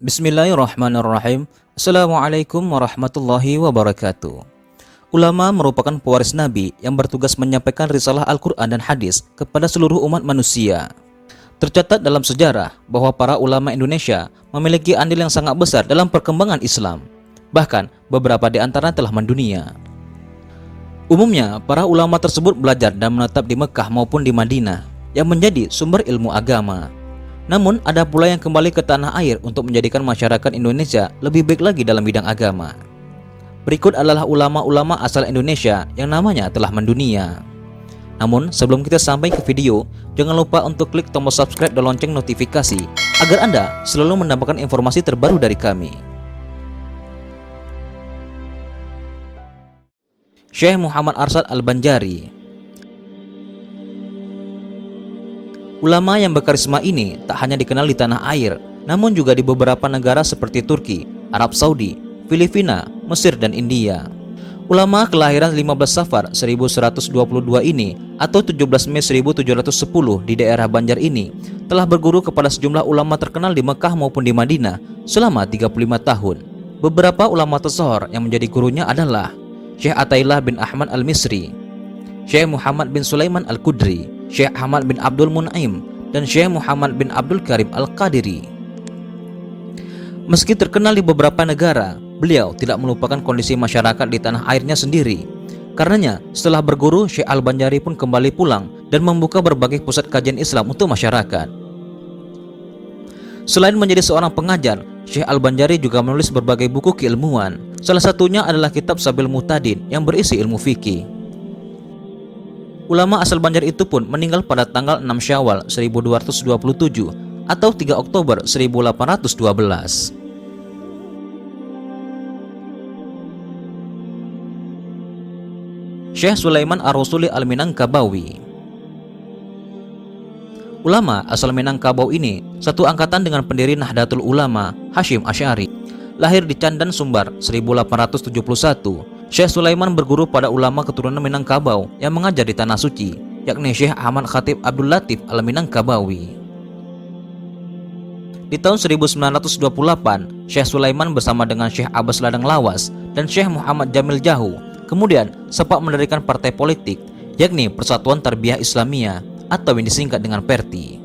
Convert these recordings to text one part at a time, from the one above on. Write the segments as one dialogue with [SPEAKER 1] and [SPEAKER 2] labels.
[SPEAKER 1] Bismillahirrahmanirrahim. Assalamualaikum warahmatullahi wabarakatuh. Ulama merupakan pewaris Nabi yang bertugas menyampaikan risalah Al-Quran dan hadis kepada seluruh umat manusia. Tercatat dalam sejarah bahwa para ulama Indonesia memiliki andil yang sangat besar dalam perkembangan Islam. Bahkan beberapa di antara telah mendunia. Umumnya, para ulama tersebut belajar dan menetap di Mekah maupun di Madinah yang menjadi sumber ilmu agama. Namun, ada pula yang kembali ke tanah air untuk menjadikan masyarakat Indonesia lebih baik lagi dalam bidang agama. Berikut adalah ulama-ulama asal Indonesia yang namanya telah mendunia. Namun, sebelum kita sampai ke video, jangan lupa untuk klik tombol subscribe dan lonceng notifikasi agar Anda selalu mendapatkan informasi terbaru dari kami. Syekh Muhammad Arsyad Al-Banjari. Ulama yang berkarisma ini tak hanya dikenal di tanah air, namun juga di beberapa negara seperti Turki, Arab Saudi, Filipina, Mesir, dan India. Ulama kelahiran 15 Safar 1122 ini atau 17 Mei 1710 di daerah Banjar ini telah berguru kepada sejumlah ulama terkenal di Mekah maupun di Madinah selama 35 tahun. Beberapa ulama tersohor yang menjadi gurunya adalah Syekh Athaillah bin Ahmad Al-Misri, Syekh Muhammad bin Sulaiman Al-Qudri, Syekh Ahmad bin Abdul Mun'aim, dan Syekh Muhammad bin Abdul Karim Al-Qadiri. Meski terkenal di beberapa negara, beliau tidak melupakan kondisi masyarakat di tanah airnya sendiri. Karenanya, setelah berguru, Syekh Al-Banjari pun kembali pulang dan membuka berbagai pusat kajian Islam untuk masyarakat. Selain menjadi seorang pengajar, Syekh Al-Banjari juga menulis berbagai buku keilmuan. Salah satunya adalah kitab Sabil Muhtadin yang berisi ilmu fikih. Ulama asal Banjar itu pun meninggal pada tanggal 6 Syawal 1227 atau 3 Oktober 1812. Syekh Sulaiman Ar-Rasuli Al-Minangkabawi. Ulama asal Minangkabau ini satu angkatan dengan pendiri Nahdlatul Ulama Hasyim Asy'ari. Lahir di Candan, Sumbar 1871. Syekh Sulaiman berguru pada ulama keturunan Minangkabau yang mengajar di Tanah Suci, yakni Syekh Ahmad Khatib Abdul Latif Al-Minangkabawi. Di tahun 1928, Syekh Sulaiman bersama dengan Syekh Abbas Ladang Lawas dan Syekh Muhammad Jamil Jahu kemudian sempat mendirikan partai politik, yakni Persatuan Tarbiyah Islamiyah atau yang disingkat dengan PERTI.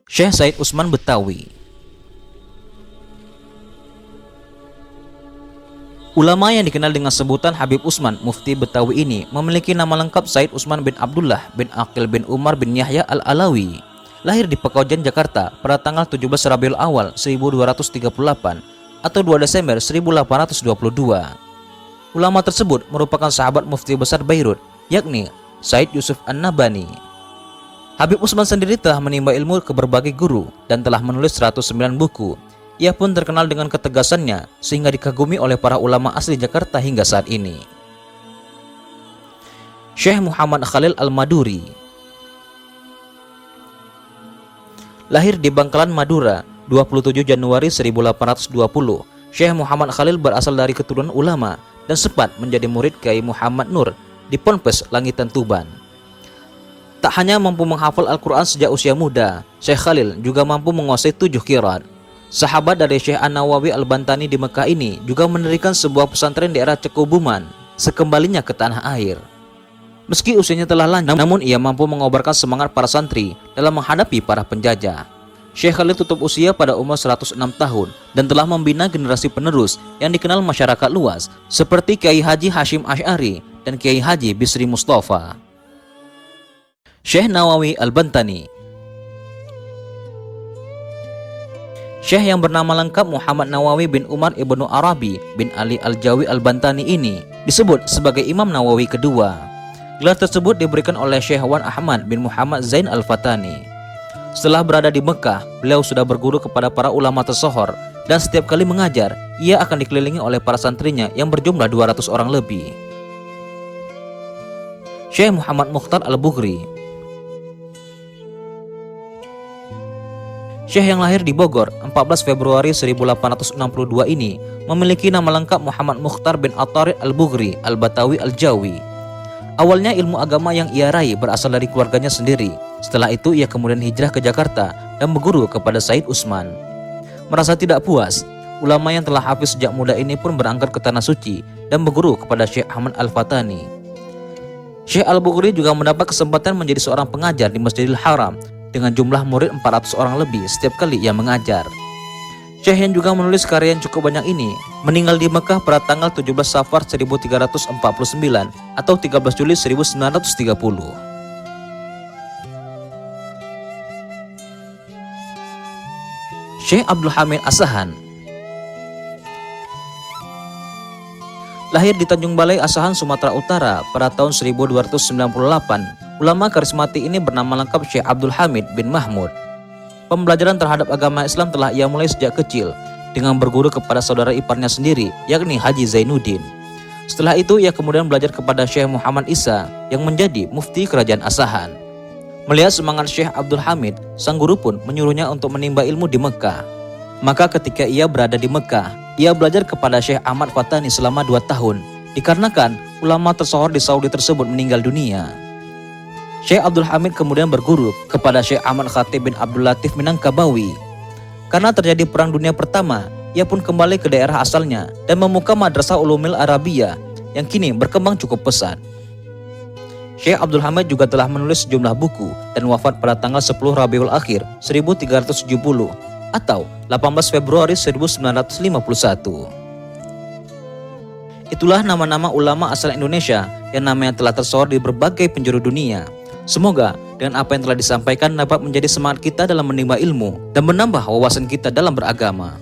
[SPEAKER 1] Syekh Said Usman Betawi. Ulama yang dikenal dengan sebutan Habib Usman Mufti Betawi ini memiliki nama lengkap Said Usman bin Abdullah bin Aqil bin Umar bin Yahya Al-Alawi. Lahir di Pekojan, Jakarta pada tanggal 17 Rabiul Awal 1238 atau 2 Desember 1822. Ulama tersebut merupakan sahabat mufti besar Beirut, yakni Said Yusuf An-Nabhani. Habib Usman sendiri telah menimba ilmu ke berbagai guru dan telah menulis 109 buku. Ia pun terkenal dengan ketegasannya sehingga dikagumi oleh para ulama asli Jakarta hingga saat ini. Syekh Muhammad Khalil Al-Maduri. Lahir di Bangkalan, Madura 27 Januari 1820, Syekh Muhammad Khalil berasal dari keturunan ulama dan sempat menjadi murid Kiai Muhammad Nur di Ponpes Langitan, Tuban. Tak hanya mampu menghafal Al-Quran sejak usia muda, Syekh Khalil juga mampu menguasai 7 qiraat. Sahabat dari Syekh An-Nawawi Al-Bantani di Mekah ini juga mendirikan sebuah pesantren di daerah Cekubuman sekembalinya ke tanah air. Meski usianya telah lanjut, namun ia mampu mengobarkan semangat para santri dalam menghadapi para penjajah. Syekh Khalil tutup usia pada umur 106 tahun dan telah membina generasi penerus yang dikenal masyarakat luas seperti Kiai Haji Hasyim Asy'ari dan Kiai Haji Bisri Mustafa. Syekh Nawawi Al-Bantani. Syekh yang bernama lengkap Muhammad Nawawi bin Umar ibnu Arabi bin Ali Al-Jawi Al-Bantani ini disebut sebagai Imam Nawawi kedua. Gelar tersebut diberikan oleh Syekh Wan Ahmad bin Muhammad Zain Al-Fatani. Setelah berada di Mekah, beliau sudah berguru kepada para ulama tersohor dan setiap kali mengajar, ia akan dikelilingi oleh para santrinya yang berjumlah 200 orang lebih. Syekh Muhammad Mukhtar Al-Bughri. Syekh yang lahir di Bogor 14 Februari 1862 ini memiliki nama lengkap Muhammad Mukhtar bin At-Tariq Al-Bughri Al-Batawi Al-Jawi. Awalnya ilmu agama yang ia raih berasal dari keluarganya sendiri. Setelah itu ia kemudian hijrah ke Jakarta dan berguru kepada Said Utsman. Merasa tidak puas, ulama yang telah hafiz sejak muda ini pun berangkat ke Tanah Suci dan berguru kepada Syekh Ahmad Al-Fatani. Syekh Al-Bukhari juga mendapat kesempatan menjadi seorang pengajar di Masjidil Haram dengan jumlah murid 400 orang lebih setiap kali ia mengajar. Syekh yang juga menulis karya yang cukup banyak ini meninggal di Mekah pada tanggal 17 Safar 1349 atau 13 Juli 1930. Syekh Abdul Hamid Asahan lahir di Tanjung Balai, Asahan, Sumatera Utara pada tahun 1298. Ulama karismatik ini bernama lengkap Syekh Abdul Hamid bin Mahmud. Pembelajaran terhadap agama Islam telah ia mulai sejak kecil dengan berguru kepada saudara iparnya sendiri, yakni Haji Zainuddin. Setelah itu ia kemudian belajar kepada Syekh Muhammad Isa yang menjadi mufti kerajaan Asahan. Melihat semangat Syekh Abdul Hamid, sang guru pun menyuruhnya untuk menimba ilmu di Mekah. Maka ketika ia berada di Mekah, ia belajar kepada Syekh Ahmad Fatani selama 2 tahun, dikarenakan ulama tersohor di Saudi tersebut meninggal dunia. Syekh Abdul Hamid kemudian berguru kepada Syekh Ahmad Khatib bin Abdul Latif Minangkabawi. Karena terjadi Perang Dunia Pertama, ia pun kembali ke daerah asalnya dan membuka Madrasah Ulumil Arabiyah yang kini berkembang cukup pesat. Syekh Abdul Hamid juga telah menulis sejumlah buku dan wafat pada tanggal 10 Rabiul Akhir 1370 atau 18 Februari 1951. Itulah nama-nama ulama asal Indonesia yang namanya telah tersohor di berbagai penjuru dunia. Semoga dengan apa yang telah disampaikan dapat menjadi semangat kita dalam menimba ilmu dan menambah wawasan kita dalam beragama.